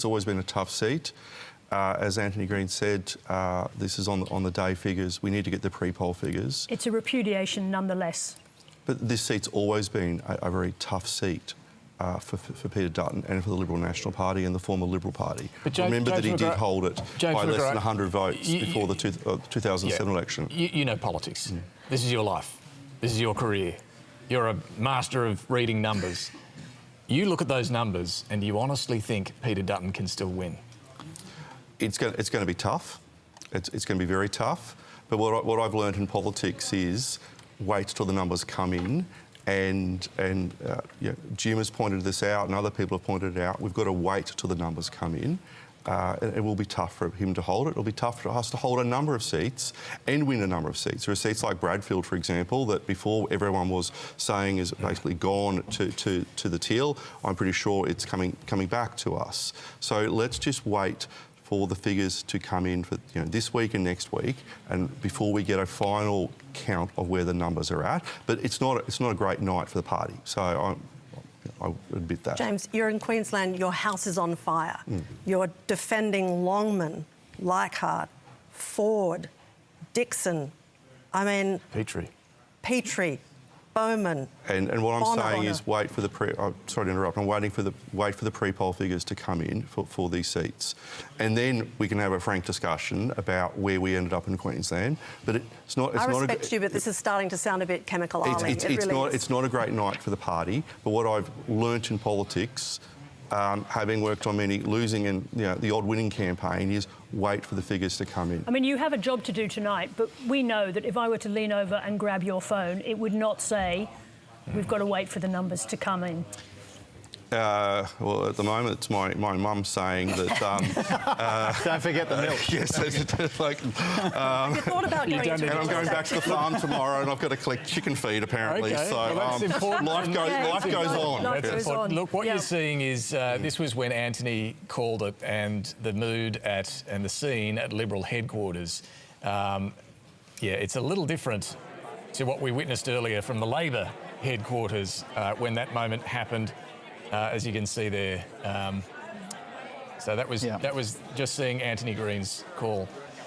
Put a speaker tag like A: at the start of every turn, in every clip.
A: It's always been a tough seat. As Anthony Green said, this is on the day figures. We need to get the pre-poll figures.
B: It's a repudiation nonetheless.
A: But this seat's always been a very tough seat for Peter Dutton and for the Liberal National Party and the former Liberal Party.
C: But
A: Remember that he did hold it by less than 100 votes before the 2007 election.
C: You know politics. This is your life. This is your career. You're a master of reading numbers. You look at those numbers and you honestly think Peter Dutton can still win?
A: It's going to be tough. It's going to be very tough. But what I've learned in politics is wait till the numbers come in. And Jim has pointed this out and other people have pointed it out. We've got to wait till the numbers come in. It will be tough for him to hold it. It'll be tough for us to hold a number of seats and win a number of seats. There are seats like Bradfield, for example, that before everyone was saying is basically gone to the Teal. I'm pretty sure it's coming back to us. So let's just wait for the figures to come in for this week and next week, and before we get a final count of where the numbers are at. But it's not a great night for the party. So I would admit that.
D: James, you're in Queensland, your house is on fire. You're defending Longman, Leichhardt, Ford, Dixon, Petrie, Bowman.
A: And what I'm saying is wait for the sorry to interrupt. I'm waiting for the pre-poll figures to come in for these seats, and then we can have a frank discussion about where we ended up in Queensland. But it's not.
D: I respect you, but this is starting to sound a bit chemical army.
A: It's not a great night for the party. But what I've learnt in politics, having worked on many losing and the odd winning campaign, is wait for the figures to come in.
B: I mean, you have a job to do tonight, but we know that if I were to lean over and grab your phone, it would not say, we've got to wait for the numbers to come in.
A: Well, at the moment, it's my mum saying that...
E: don't forget the milk.
A: Yes, like...
D: you thought about going
A: and I'm going back to the farm tomorrow and I've got to collect chicken feed, apparently.
C: Okay.
A: So
C: well, that's important.
A: life goes on.
B: Life goes on.
C: Look, what you're seeing is this was when Anthony called it, and the mood and the scene at Liberal headquarters. It's a little different to what we witnessed earlier from the Labor headquarters when that moment happened. As you can see there. So that was just seeing Anthony Green's call.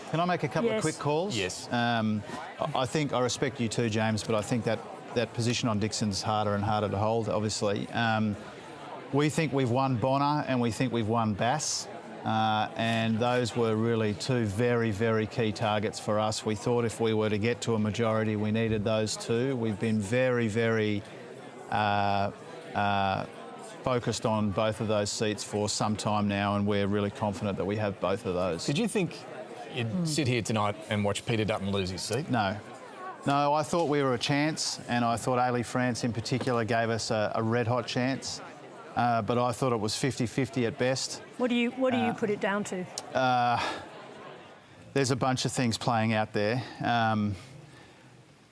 E: Can I make a couple of quick calls?
C: Yes.
E: I think I respect you too, James, but I think that position on Dixon's harder and harder to hold, obviously. We think we've won Bonner and we think we've won Bass. And those were really two very, very key targets for us. We thought if we were to get to a majority, we needed those two. We've been very, very focused on both of those seats for some time now, and we're really confident that we have both of those.
C: Did you think you'd sit here tonight and watch Peter Dutton lose his seat?
E: No. No, I thought we were a chance, and I thought Ailey France in particular gave us a red-hot chance, but I thought it was 50-50 at best.
B: What do you put it down to?
E: There's a bunch of things playing out there.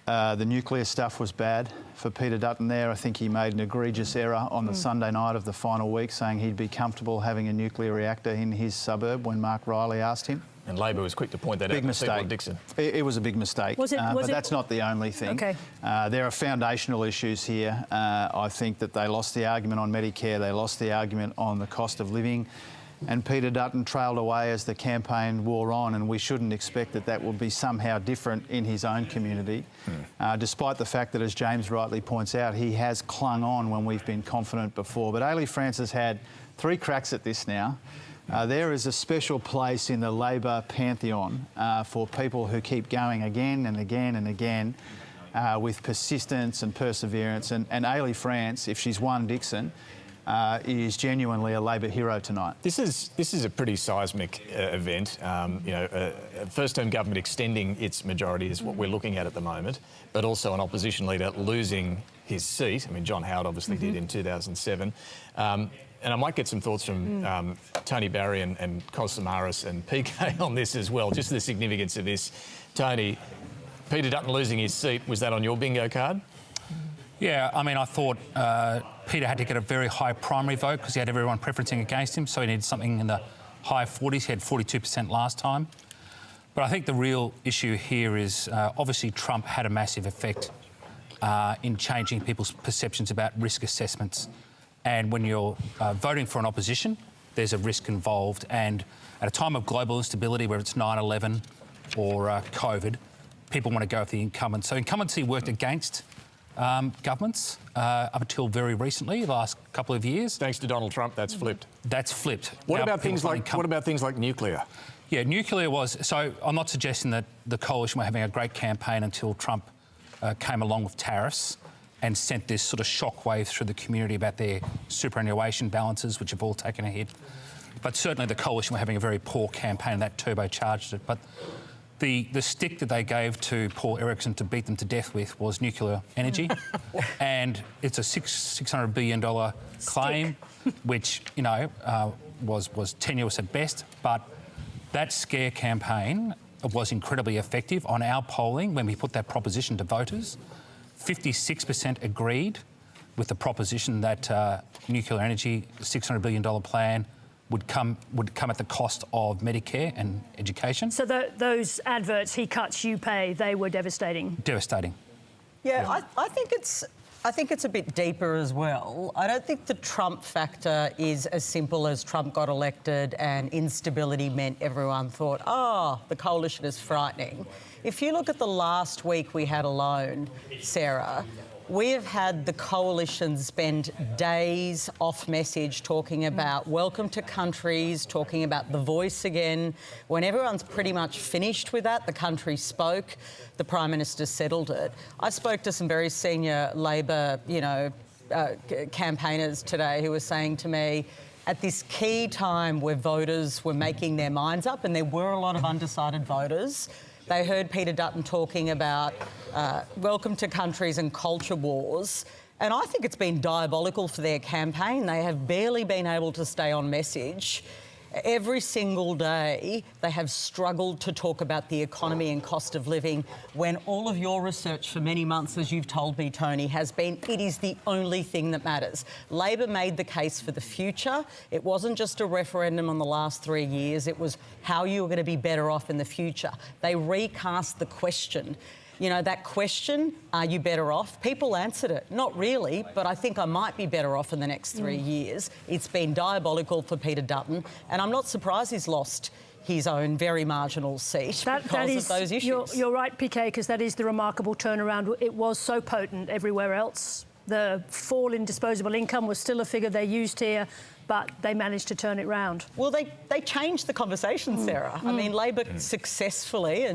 E: The nuclear stuff was bad for Peter Dutton there. I think he made an egregious error on the Sunday night of the final week, saying he'd be comfortable having a nuclear reactor in his suburb when Mark Riley asked him.
C: And Labor was quick to point that out.
E: Big mistake.
C: Dixon.
E: It was a big mistake.
B: Was it?
E: But that's not the only thing.
B: Okay.
E: There are foundational issues here. I think that they lost the argument on Medicare. They lost the argument on the cost of living. And Peter Dutton trailed away as the campaign wore on, and we shouldn't expect that will be somehow different in his own community, despite the fact that, as James rightly points out, he has clung on when we've been confident before. But Ailey France has had 3 cracks at this now. There is a special place in the Labor pantheon for people who keep going again and again and again with persistence and perseverance. And Ailey France, if she's won Dixon, is genuinely a Labor hero tonight.
C: This is a pretty seismic event. A first-term government extending its majority is what we're looking at the moment, but also an opposition leader losing his seat. I mean, John Howard obviously did in 2007. And I might get some thoughts from Tony Barry and Kos Samaras and PK on this as well, just the significance of this. Tony, Peter Dutton losing his seat, was that on your bingo card?
F: Yeah, I mean, I thought Peter had to get a very high primary vote because he had everyone preferencing against him, so he needed something in the high 40s. He had 42% last time. But I think the real issue here is obviously Trump had a massive effect in changing people's perceptions about risk assessments. And when you're voting for an opposition, there's a risk involved. And at a time of global instability, whether it's 9/11 or COVID, people want to go with the incumbent. So incumbency worked against governments up until very recently, the last couple of years.
C: Thanks to Donald Trump, that's flipped.
F: That's flipped.
C: What
F: Now,
C: about
F: people
C: things like nuclear?
F: Yeah, nuclear was... So I'm not suggesting that the coalition were having a great campaign until Trump came along with tariffs and sent this sort of shockwave through the community about their superannuation balances, which have all taken a hit. But certainly the coalition were having a very poor campaign and that turbocharged it. But the stick that they gave to Paul Erickson to beat them to death with was nuclear energy. And it's a $600 billion claim, which, you know, was tenuous at best. But that scare campaign was incredibly effective. On our polling, when we put that proposition to voters, 56% agreed with the proposition that nuclear energy, $600 billion plan, would come at the cost of Medicare and education.
B: So those adverts, he cuts, you pay, they were devastating.
F: Devastating.
G: Yeah, I think it's a bit deeper as well. I don't think the Trump factor is as simple as Trump got elected and instability meant everyone thought, oh, the coalition is frightening. If you look at the last week we had alone, Sarah, we have had the coalition spend days off message talking about welcome to countries, talking about the voice again. When everyone's pretty much finished with that, the country spoke, the Prime Minister settled it. I spoke to some very senior Labor, campaigners today who were saying to me, at this key time where voters were making their minds up, and there were a lot of undecided voters, they heard Peter Dutton talking about welcome to countries and culture wars. And I think it's been diabolical for their campaign. They have barely been able to stay on message. Every single day, they have struggled to talk about the economy and cost of living when all of your research for many months, as you've told me, Tony, has been it is the only thing that matters. Labor made the case for the future. It wasn't just a referendum on the last 3 years. It was how you were going to be better off in the future. They recast the question. You know, that question, are you better off? People answered it. Not really, but I think I might be better off in the next 3 years. It's been diabolical for Peter Dutton, and I'm not surprised he's lost his own very marginal seat because of those issues.
B: You're right, PK, because that is the remarkable turnaround. It was so potent everywhere else. The fall in disposable income was still a figure they used here, but they managed to turn it round.
G: Well, they changed the conversation, Sarah. I mean, Labor successfully, and